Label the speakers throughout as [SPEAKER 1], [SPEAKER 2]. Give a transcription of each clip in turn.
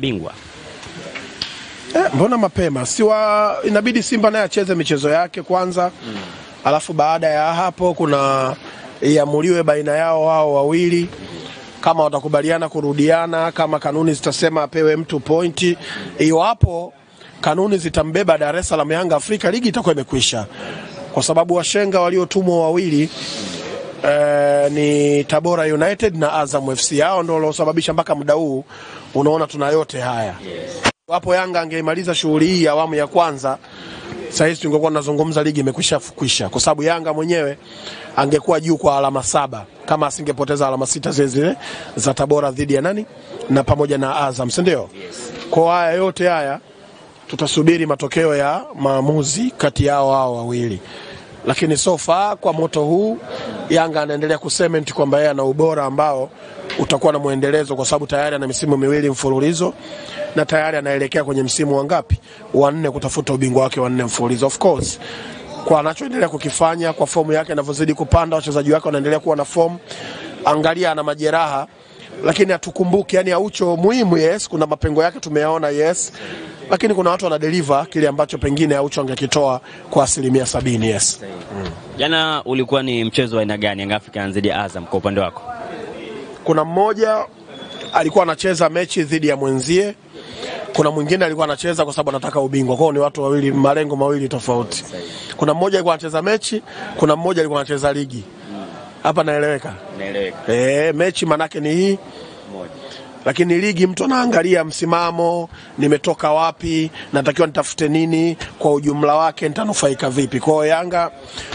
[SPEAKER 1] bingwa.
[SPEAKER 2] Mbona mapema? Inabidi Simba naye acheze michezo yake kwanza. Alafu baada ya hapo kuna iamuliwe baina yao wao wawili. Kama watakubaliana kurudiana, kama kanuni zitasema apewe mtu pointi. Iwapo kanuni zitambeba Dar es Salaam Yanga Afrika, ligi itakuwa imekwisha. Kwa sababu washenga waliotumwa wawili ni Tabora United na Azam FC. Hao ndio waliosababisha mpaka muda huu unaona tuna yote haya. Wapo Yanga angeimaliza shughuli hii awamu ya kwanza, sasa hivi tungekuwa tunazungumza ligi imekwisha kwa sababu Yanga mwenyewe angekuwa juu kwa alama 7 kama asingepoteza alama 6 zile za Tabora dhidi ya nani na pamoja na Azam, si ndio? Kwa haya yote haya tutasubiri matokeo ya maamuzi kati yao hao wawili. Lakini so far kwa moto huu Yanga anaendelea kusement kwamba yeye ana ubora ambao utakuwa na muendelezo, kwa sababu tayari ana misimu miwili mfululizo na tayari anaelekea kwenye msimu wangapi? Wa 4 kutafuta ubingwa wake wa 4 mfululizo. Of course kwa anachoendelea kukifanya, kwa fomu yake inavyozidi kupanda, wachezaji wake wanaendelea kuwa na fomu. Angalia ana majeraha, lakini atukumbuke yani Aucho muhimu, yes, kuna mapengo yake tumeyaona, yes, lakini kuna watu wana deliver kile ambacho pengine Aucho angekitoa kwa 70%, yes.
[SPEAKER 1] Jana ulikuwa ni mchezo wa aina gani Yanga Afrika dhidi ya Azam kwa upande wako?
[SPEAKER 2] Kuna mmoja alikuwa anacheza mechi dhidi ya mwenzie, kuna mwingine alikuwa anacheza kwa sababu anataka ubingwa. Kwao ni watu wawili, malengo mawili tofauti. Kuna mmoja alikuwa anacheza mechi, kuna mmoja alikuwa anacheza ligi. Hapa naeleweka? Naeleweka. Mechi manake ni hii moja. Lakini ligi mtu anaangalia msimamo, nimetoka wapi, natakiwa nitafute nini, kwa ujumla wake nitanufaika vipi. Kwa hiyo Yanga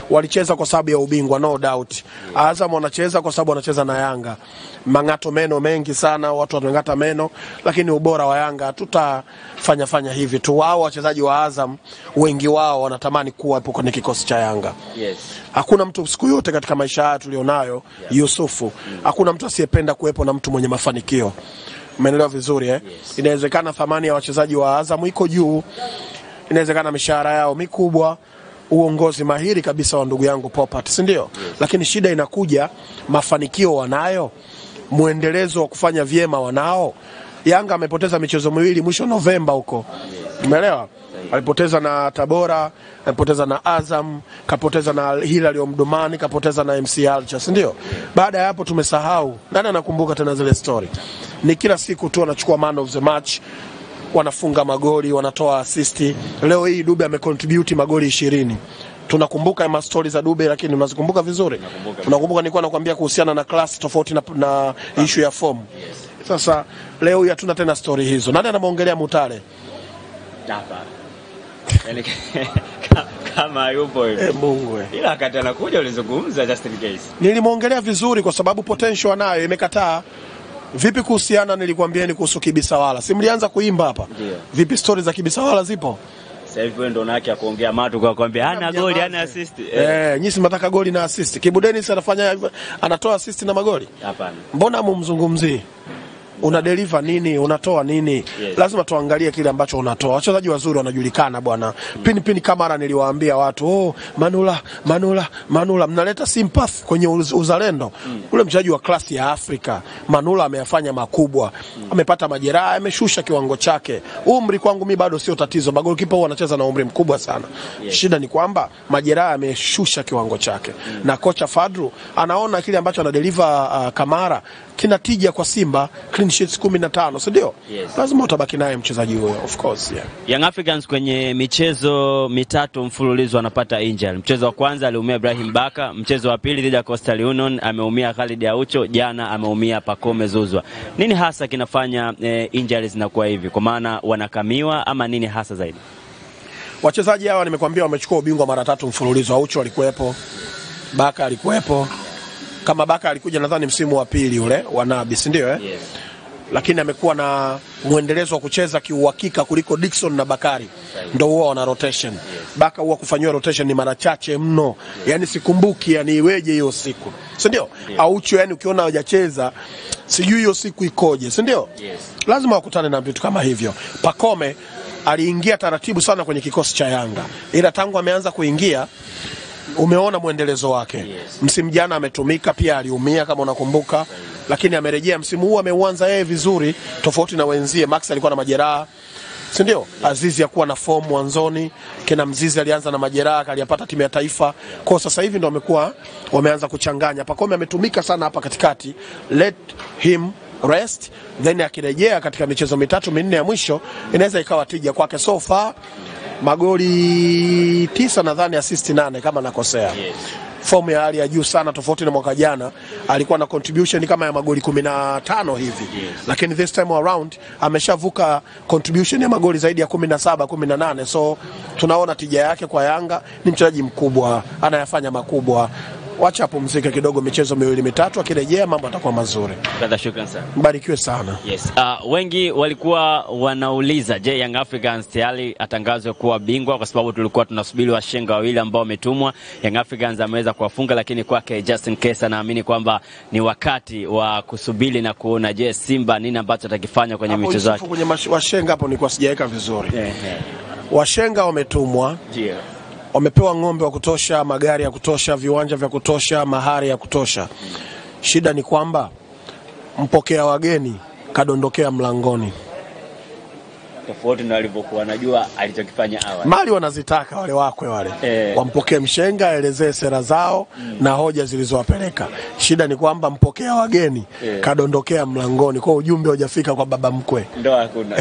[SPEAKER 2] walicheza kwa sababu ya ubingwa, no doubt. Azam wanacheza kwa sababu wanacheza na Yanga. Mangato meno mengi sana, watu wanangata meno, lakini ubora wa Yanga tutafanya hivi tu. Wao wachezaji wa Azam wengi wao wanatamani kuwa hapo kwenye kikosi cha Yanga. Yes. Hakuna mtu siku yote katika maisha haya tulionayo, Yusufu, hakuna mtu asiyependa kuwepo na mtu mwenye mafanikio. Umeelewa vizuri Yes. Inawezekana thamani ya wachezaji wa Azam iko juu, inawezekana mishahara yao mikubwa, uongozi mahiri kabisa wa ndugu yangu Popat, si ndio? Yes. Lakini shida inakuja, mafanikio wanayo, muendelezo wa kufanya vyema wanao. Yanga amepoteza michezo miwili mwisho Novemba huko. Umeelewa? Alipoteza na Tabora, alipoteza na Azam, kapoteza na Hilal Omdurman, kapoteza na MC Alger, si ndio? Baada ya hapo tumesahau. Nani anakumbuka tena zile story? Ni kila siku tu wanachukua man of the match, wanafunga magoli, wanatoa assist. Leo hii Dube amecontribute magoli 20. Tunakumbuka ma stories za Dube, lakini unazikumbuka vizuri? Unakumbuka nilikuwa nakwambia kuhusiana na class tofauti na issue ya form. Sasa leo hii hatuna tena story hizo. Nani anamuongelea Mutale?
[SPEAKER 1] Hapa. Yani kama yupo hivi.
[SPEAKER 2] Mungu
[SPEAKER 1] ila wakati anakuja ulizungumza just in case.
[SPEAKER 2] Nilimuongelea vizuri kwa sababu potential anayo, imekataa. Vipi kuhusiana nilikwambieni kuhusu Kibisawala? Si mlianza kuimba hapa? Yeah. Vipi stories za Kibisawala zipo?
[SPEAKER 1] Sasa hivi wewe ndo unaki ya kuongea matu kwa kwambia hana goli, hana assist.
[SPEAKER 2] Nyinyi mnataka goli na assist. Kibudeni si anafanya anatoa assist na magoli?
[SPEAKER 1] Hapana.
[SPEAKER 2] Mbona mumzungumzie? Una deliver nini, unatoa nini? Yes. Lazima tuangalie kile ambacho unatoa. Wachezaji wazuri wanajulikana bwana. Pini Kamara niliwaambia watu, Manula mnaleta sympathy kwenye uzalendo. Ule mchezaji wa klasi ya Afrika, Manula ameyafanya makubwa. Amepata majeraha, ameshusha kiwango chake. Umri kwangu mimi bado sio tatizo. Magolikipa huwa anacheza na umri mkubwa sana. Yes. Shida ni kwamba majeraha ameshusha kiwango chake. Na kocha Fadru anaona kile ambacho anadeliver Kamara kinatija kwa Simba, clean sheets 15, si ndio? Yes. Lazima utabaki naye mchezaji huyo, of course, yeah.
[SPEAKER 1] Young Africans kwenye michezo 3 mfululizo anapata injury. Mchezo wa kwanza aliumia Ibrahim Baka, mchezo wa pili dhidi ya Coastal Union ameumia Khalid Aucho, jana ameumia Pacome Zouzoua. Nini hasa kinafanya injuries zinakuwa hivi? Kwa maana wanakamiwa ama nini hasa zaidi?
[SPEAKER 2] Wachezaji hawa nimekwambia wamechukua ubingwa mara 3 mfululizo. Aucho alikuwepo, Baka alikuwepo. Kama Baka alikuja nadhani msimu wa pili ule wa Nabi, si ndio? Yes. Lakini amekuwa na muendelezo wa kucheza kiuhakika kuliko Dickson na Bakari. Ndio huwa wana rotation. Yes. Baka huwa kufanywa rotation ni mara chache mno. Yes. Yani sikumbuki yani iweje hiyo siku. Si ndio? Yes. Aucho yani ukiona hajacheza sijui hiyo siku ikoje, si ndio? Yes. Lazima wakutane na vitu kama hivyo. Pacome aliingia taratibu sana kwenye kikosi cha Yanga. Ila tangu ameanza kuingia umeona muendelezo wake. Yes. Msimu jana ametumika, pia aliumia kama unakumbuka. lakini amerejea msimu huu, ameuanza yeye vizuri tofauti na wenzie. Max alikuwa na majeraha, si ndio? Azizi hakuwa na form mwanzoni, kina Mzizi alianza na majeraha aliyapata timu ya taifa. Kwa sasa hivi ndio wameanza kuchanganya. Pacome ametumika sana hapa katikati, let him rest, then akirejea katika michezo 3-4 ya mwisho inaweza ikawa tija kwake. So far magoli 9 nadhani, assist 8 kama nakosea. Yes. Form ya hali ya juu sana tofauti na mwaka jana, alikuwa na contribution kama ya magoli 15 hivi. Yes. Lakini this time around ameshavuka contribution ya magoli zaidi ya 17, 18. So tunaona tija yake kwa Yanga, ni mchezaji mkubwa, anayafanya makubwa. Wacha apumzike kidogo michezo 2-3, akirejea mambo atakuwa mazuri.
[SPEAKER 1] Brother, shukrani sana.
[SPEAKER 2] Mbarikiwe sana.
[SPEAKER 1] Yes. Wengi walikuwa wanauliza, je, Young Africans tayari atangazwe kuwa bingwa? Kwa sababu tulikuwa tunasubiri washenga wawili ambao wametumwa. Young Africans ameweza kuwafunga, lakini kwake Justin Kesa naamini kwamba ni wakati wa kusubiri na kuona, je, Simba nini ambacho atakifanya kwenye michezo yake.
[SPEAKER 2] Kwenye washenga hapo nilikuwa sijaweka vizuri. Washenga wametumwa. Ndio. Wamepewa ng'ombe wa kutosha, magari ya kutosha, viwanja vya kutosha, mahari ya kutosha. Shida ni kwamba mpokea wageni kadondokea mlangoni.
[SPEAKER 1] Tofauti na walivyokuwa wanajua alichokifanya awali.
[SPEAKER 2] Mali wanazitaka wale wakwe wale. Wampokee mshenga, aelezee sera zao na hoja zilizowapeleka. Shida ni kwamba mpokea wageni kadondokea mlangoni. Kwa ujumbe hujafika kwa baba mkwe.
[SPEAKER 1] Ndio hakuna.